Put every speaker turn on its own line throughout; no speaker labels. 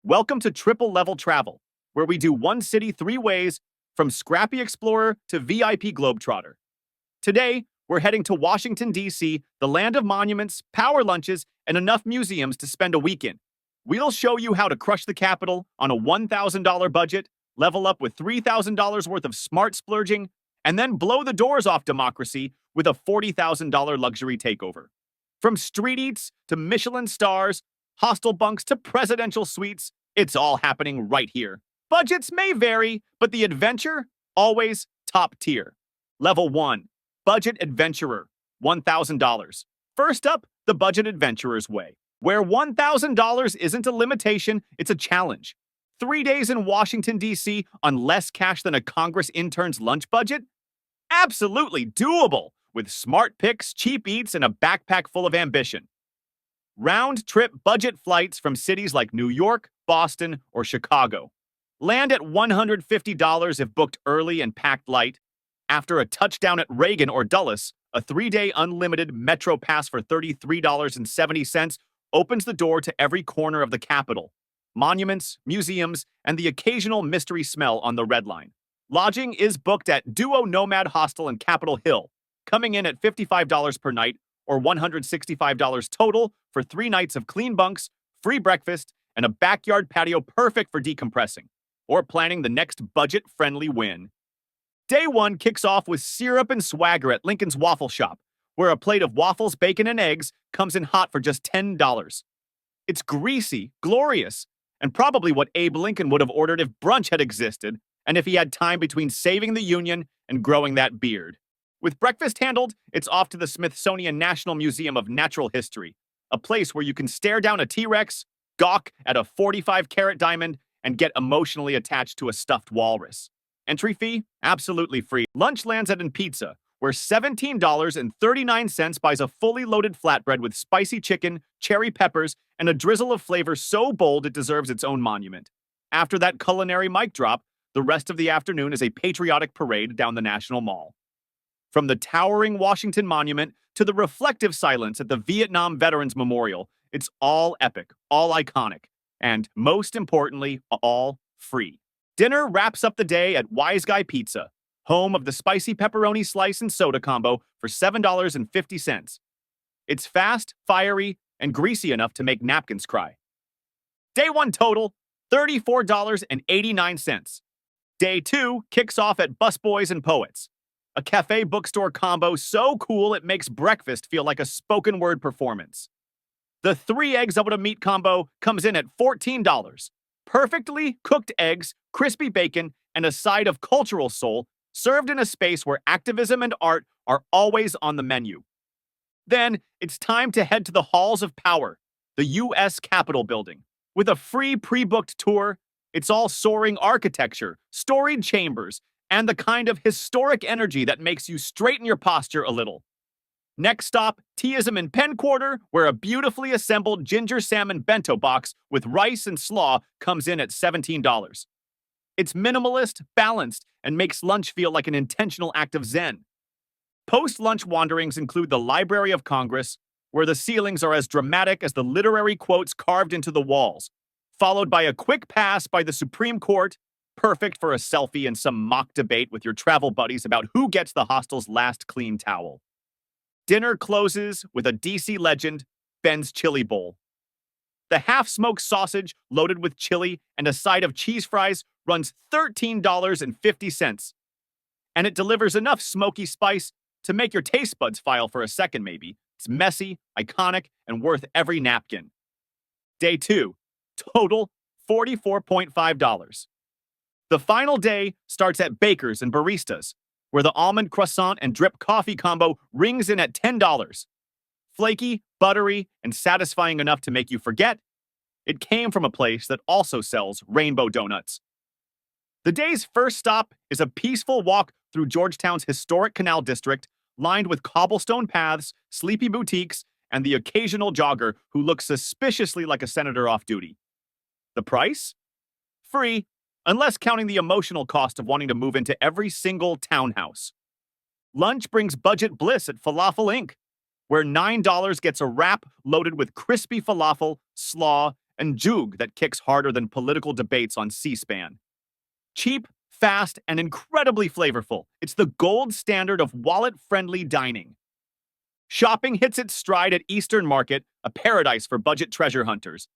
Welcome to Triple Level Travel, where we do one city three ways, from scrappy explorer to VIP globetrotter. Today, we're heading to Washington, D.C., the land of monuments, power lunches, and enough museums to spend a weekend. We'll show you how to crush the capital on a $1,000 budget, level up with $3,000 worth of smart splurging, and then blow the doors off democracy with a $40,000 luxury takeover. From street eats to Michelin stars, hostel bunks to presidential suites, it's all happening right here. Budgets may vary, but the adventure, always top tier. Level 1, Budget Adventurer, $1,000. First up, the Budget Adventurer's Way, where $1,000 isn't a limitation, it's a challenge. 3 days in Washington, D.C. on less cash than a Congress intern's lunch budget? Absolutely doable, with smart picks, cheap eats, and a backpack full of ambition. Round-trip budget flights from cities like New York, Boston, or Chicago. Land at $150 if booked early and packed light. After a touchdown at Reagan or Dulles, a 3-day unlimited Metro Pass for $33.70 opens the door to every corner of the capital. Monuments, museums, and the occasional mystery smell on the Red Line. Lodging is booked at Duo Nomad Hostel in Capitol Hill, coming in at $55 per night or $165 total for 3 nights of clean bunks, free breakfast, and a backyard patio perfect for decompressing or planning the next budget-friendly win. Day 1 kicks off with syrup and swagger at Lincoln's Waffle Shop, where a plate of waffles, bacon, and eggs comes in hot for just $10. It's greasy, glorious, and probably what Abe Lincoln would have ordered if brunch had existed and if he had time between saving the Union and growing that beard. With breakfast handled, it's off to the Smithsonian National Museum of Natural History, a place where you can stare down a T-Rex, gawk at a 45-carat diamond, and get emotionally attached to a stuffed walrus. Entry fee? Absolutely free. Lunch lands at Pizza, where $17.39 buys a fully loaded flatbread with spicy chicken, cherry peppers, and a drizzle of flavor so bold it deserves its own monument. After that culinary mic drop, the rest of the afternoon is a patriotic parade down the National Mall. From the towering Washington Monument to the reflective silence at the Vietnam Veterans Memorial, it's all epic, all iconic, and most importantly, all free. Dinner wraps up the day at Wise Guy Pizza, home of the spicy pepperoni slice and soda combo for $7.50. It's fast, fiery, and greasy enough to make napkins cry. Day 1 total, $34.89. Day 2 kicks off at Busboys and Poets, a cafe bookstore combo so cool it makes breakfast feel like a spoken word performance. The 3 eggs over a meat combo comes in at $14. Perfectly cooked eggs, crispy bacon, and a side of cultural soul served in a space where activism and art are always on the menu. Then it's time to head to the Halls of Power, the U.S. Capitol building. With a free pre-booked tour, it's all soaring architecture, storied chambers, and the kind of historic energy that makes you straighten your posture a little. Next stop, Teaism in Penn Quarter, where a beautifully assembled ginger salmon bento box with rice and slaw comes in at $17. It's minimalist, balanced, and makes lunch feel like an intentional act of zen. Post-lunch wanderings include the Library of Congress, where the ceilings are as dramatic as the literary quotes carved into the walls, followed by a quick pass by the Supreme Court, perfect for a selfie and some mock debate with your travel buddies about who gets the hostel's last clean towel. Dinner closes with a DC legend, Ben's Chili Bowl. The half-smoked sausage loaded with chili and a side of cheese fries runs $13.50. And it delivers enough smoky spice to make your taste buds file for a second maybe. It's messy, iconic, and worth every napkin. Day 2, total $44.50. The final day starts at Bakers and Baristas, where the almond croissant and drip coffee combo rings in at $10. Flaky, buttery, and satisfying enough to make you forget it came from a place that also sells rainbow donuts. The day's first stop is a peaceful walk through Georgetown's historic canal district, lined with cobblestone paths, sleepy boutiques, and the occasional jogger who looks suspiciously like a senator off duty. The price? Free, unless counting the emotional cost of wanting to move into every single townhouse. Lunch brings budget bliss at Falafel Inc., where $9 gets a wrap loaded with crispy falafel, slaw, and jug that kicks harder than political debates on C-SPAN. Cheap, fast, and incredibly flavorful, it's the gold standard of wallet-friendly dining. Shopping hits its stride at Eastern Market, a paradise for budget treasure hunters.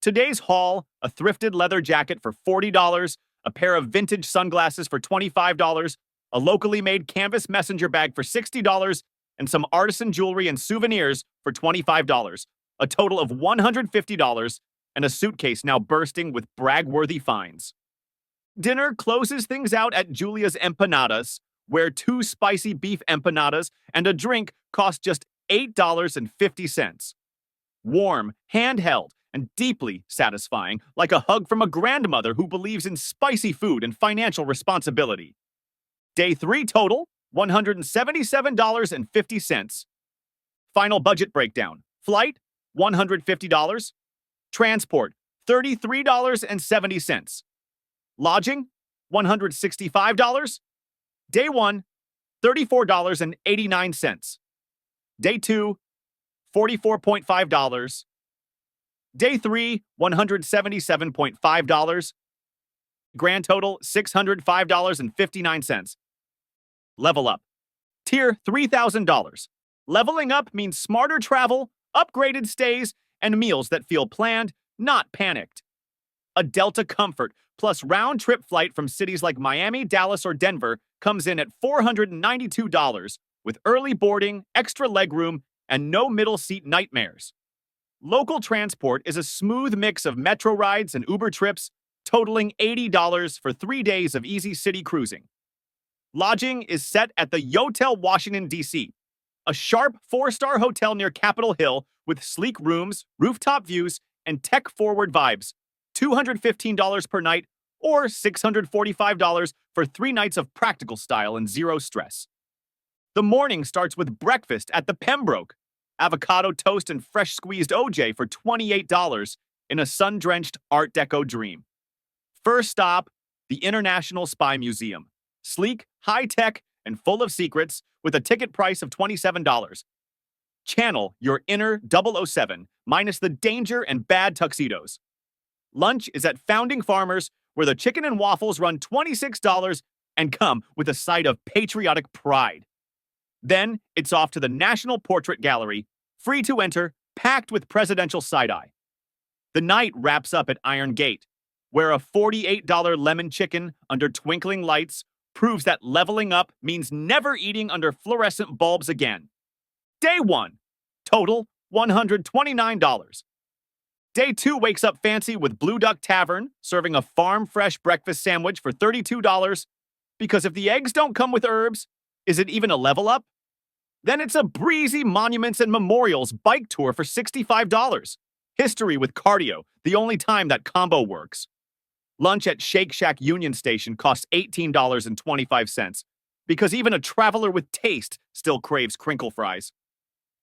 Today's haul: a thrifted leather jacket for $40, a pair of vintage sunglasses for $25, a locally made canvas messenger bag for $60, and some artisan jewelry and souvenirs for $25. A total of $150, and a suitcase now bursting with brag-worthy finds. Dinner closes things out at Julia's Empanadas, where 2 spicy beef empanadas and a drink cost just $8.50. Warm, handheld, and deeply satisfying, like a hug from a grandmother who believes in spicy food and financial responsibility. Day 3 total, $177.50. Final budget breakdown: flight, $150. Transport, $33.70. Lodging, $165. Day 1, $34.89. Day 2, $44.5. Day 3, $177.5. Grand total, $605.59. Level up. Tier $3,000. Leveling up means smarter travel, upgraded stays, and meals that feel planned, not panicked. A Delta Comfort plus round-trip flight from cities like Miami, Dallas, or Denver comes in at $492 with early boarding, extra legroom, and no middle seat nightmares. Local transport is a smooth mix of metro rides and Uber trips, totaling $80 for 3 days of easy city cruising. Lodging is set at the Hotel Washington D.C, a sharp 4-star hotel near Capitol Hill with sleek rooms, rooftop views, and tech-forward vibes. $215 per night, or $645 for 3 nights of practical style and zero stress. The morning starts with breakfast at the Pembroke. Avocado toast and fresh squeezed OJ for $28 in a sun-drenched Art Deco dream. First stop, the International Spy Museum. Sleek, high-tech, and full of secrets with a ticket price of $27. Channel your inner 007 minus the danger and bad tuxedos. Lunch is at Founding Farmers, where the chicken and waffles run $26 and come with a side of patriotic pride. Then it's off to the National Portrait Gallery, free to enter, packed with presidential side-eye. The night wraps up at Iron Gate, where a $48 lemon chicken under twinkling lights proves that leveling up means never eating under fluorescent bulbs again. Day 1, total $129. Day 2 wakes up fancy with Blue Duck Tavern, serving a farm-fresh breakfast sandwich for $32, because if the eggs don't come with herbs, is it even a level up? Then it's a breezy Monuments and Memorials bike tour for $65. History with cardio, the only time that combo works. Lunch at Shake Shack Union Station costs $18.25, because even a traveler with taste still craves crinkle fries.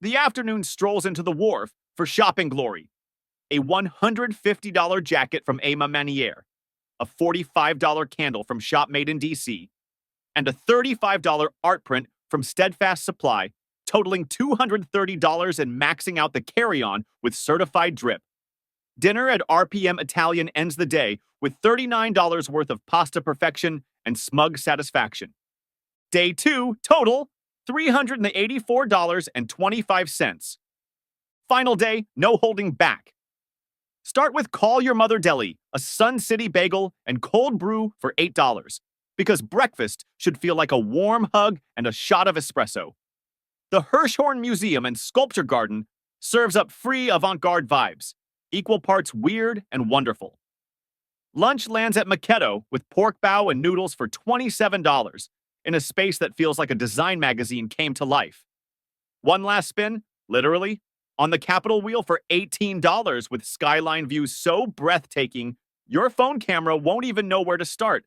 The afternoon strolls into the wharf for shopping glory. A $150 jacket from Emma Manier, a $45 candle from Shop Made in D.C., and a $35 art print from Steadfast Supply, totaling $230 and maxing out the carry-on with certified drip. Dinner at RPM Italian ends the day with $39 worth of pasta perfection and smug satisfaction. Day 2, total $384.25. Final day, no holding back. Start with Call Your Mother Deli, a Sun City bagel and cold brew for $8, because breakfast should feel like a warm hug and a shot of espresso. The Hirshhorn Museum and Sculpture Garden serves up free avant-garde vibes, equal parts weird and wonderful. Lunch lands at Maquetto with pork bow and noodles for $27 in a space that feels like a design magazine came to life. One last spin, literally, on the Capitol wheel for $18 with skyline views so breathtaking, your phone camera won't even know where to start.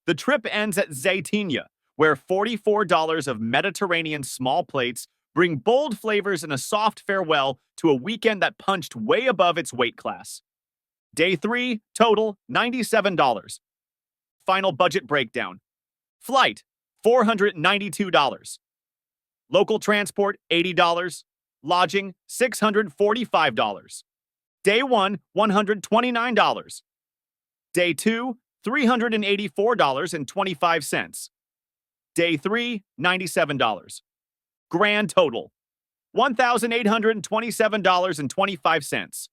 The trip ends at Zaytinya, where $44 of Mediterranean small plates bring bold flavors and a soft farewell to a weekend that punched way above its weight class. Day 3, total $97. Final budget breakdown. Flight, $492. Local transport, $80. Lodging, $645. Day 1, $129. Day 2, $384.25. Day 3, $97. Grand total, $1,827.25.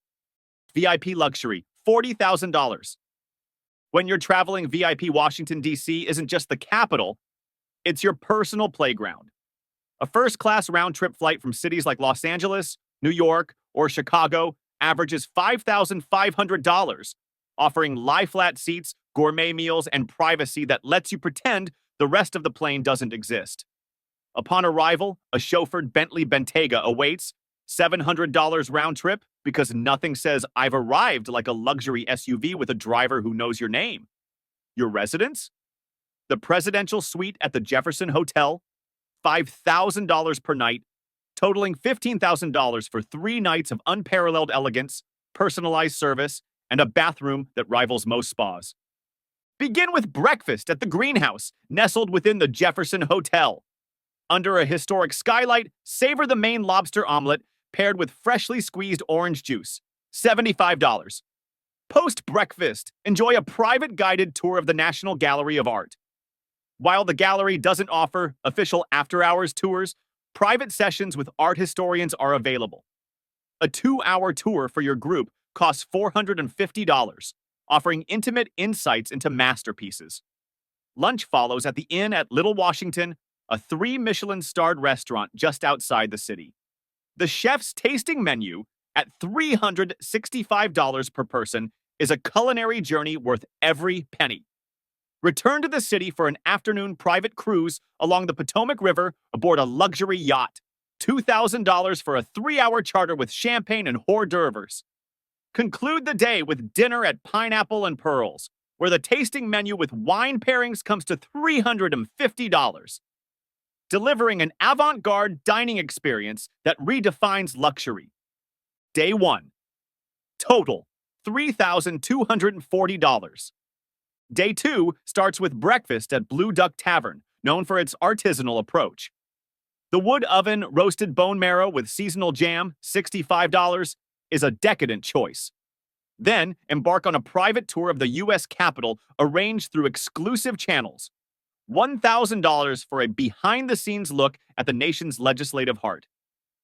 VIP luxury, $40,000. When you're traveling, VIP Washington, D.C. isn't just the capital, it's your personal playground. A first-class round-trip flight from cities like Los Angeles, New York, or Chicago averages $5,500, offering lie-flat seats, gourmet meals, and privacy that lets you pretend the rest of the plane doesn't exist. Upon arrival, a chauffeured Bentley Bentayga awaits, $700 round trip, because nothing says I've arrived like a luxury SUV with a driver who knows your name. Your residence? The presidential suite at the Jefferson Hotel, $5,000 per night, totaling $15,000 for 3 nights of unparalleled elegance, personalized service, and a bathroom that rivals most spas. Begin with breakfast at the Greenhouse, nestled within the Jefferson Hotel. Under a historic skylight, savor the Maine lobster omelet paired with freshly squeezed orange juice, $75. Post-breakfast, enjoy a private guided tour of the National Gallery of Art. While the gallery doesn't offer official after-hours tours, private sessions with art historians are available. A 2-hour tour for your group costs $450, offering intimate insights into masterpieces. Lunch follows at the Inn at Little Washington, a 3 Michelin-starred restaurant just outside the city. The chef's tasting menu, at $365 per person, is a culinary journey worth every penny. Return to the city for an afternoon private cruise along the Potomac River aboard a luxury yacht, $2,000 for a 3-hour charter with champagne and hors d'oeuvres. Conclude the day with dinner at Pineapple and Pearls, where the tasting menu with wine pairings comes to $350. Delivering an avant-garde dining experience that redefines luxury. Day 1. Total, $3,240. Day 2 starts with breakfast at Blue Duck Tavern, known for its artisanal approach. The wood oven roasted bone marrow with seasonal jam, $65, is a decadent choice. Then embark on a private tour of the U.S. Capitol arranged through exclusive channels. $1,000 for a behind-the-scenes look at the nation's legislative heart.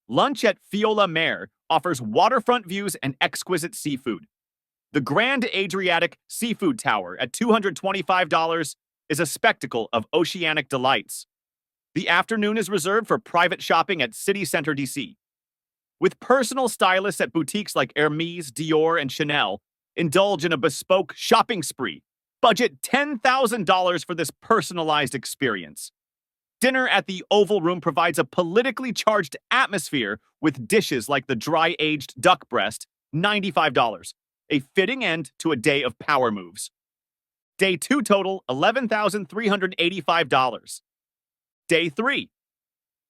Lunch at Fiola Mare offers waterfront views and exquisite seafood. The Grand Adriatic Seafood Tower at $225 is a spectacle of oceanic delights. The afternoon is reserved for private shopping at City Center, D.C. With personal stylists at boutiques like Hermès, Dior, and Chanel, indulge in a bespoke shopping spree. Budget $10,000 for this personalized experience. Dinner at the Oval Room provides a politically charged atmosphere with dishes like the dry-aged duck breast, $95, a fitting end to a day of power moves. Day 2 total, $11,385. Day 3.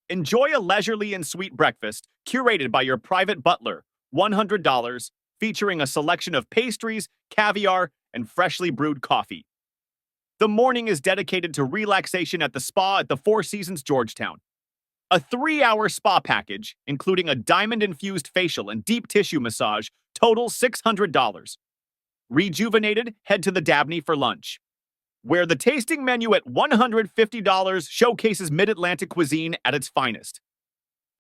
Enjoy a leisurely and sweet breakfast curated by your private butler, $100, featuring a selection of pastries, caviar, and freshly brewed coffee. The morning is dedicated to relaxation at the spa at the Four Seasons Georgetown. A 3-hour spa package, including a diamond-infused facial and deep tissue massage, totals $600. Rejuvenated, head to the Dabney for lunch, where the tasting menu at $150 showcases mid-Atlantic cuisine at its finest.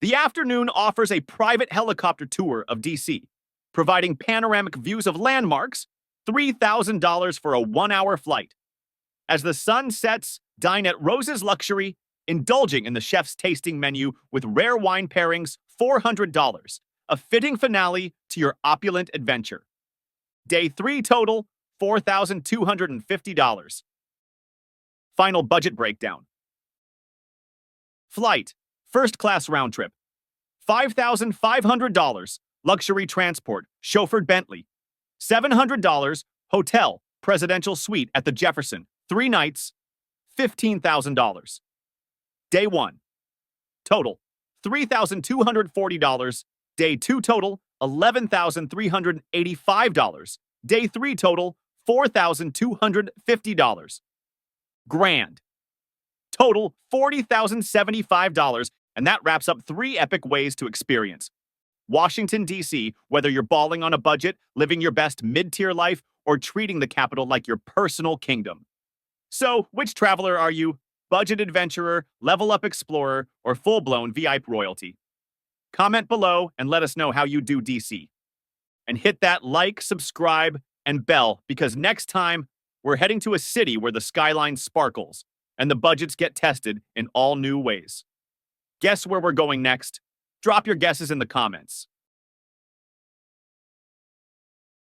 The afternoon offers a private helicopter tour of D.C., providing panoramic views of landmarks, $3,000 for a 1-hour flight. As the sun sets, dine at Rose's Luxury, indulging in the chef's tasting menu with rare wine pairings, $400, a fitting finale to your opulent adventure. Day 3 total, $4,250. Final budget breakdown. Flight, first class round trip, $5,500, luxury transport, chauffeured Bentley, $700, hotel, presidential suite at the Jefferson, 3 nights, $15,000. Day 1. Total, $3,240. Day 2 total, $11,385. Day 3 total, $4,250. Grand. Total, $40,075. And that wraps up 3 epic ways to experience Washington, D.C., whether you're balling on a budget, living your best mid-tier life, or treating the capital like your personal kingdom. So, which traveler are you? Budget adventurer, level up explorer, or full-blown VIP royalty? Comment below and let us know how you do DC. And hit that like, subscribe, and bell because next time we're heading to a city where the skyline sparkles and the budgets get tested in all new ways. Guess where we're going next? Drop your guesses in the comments.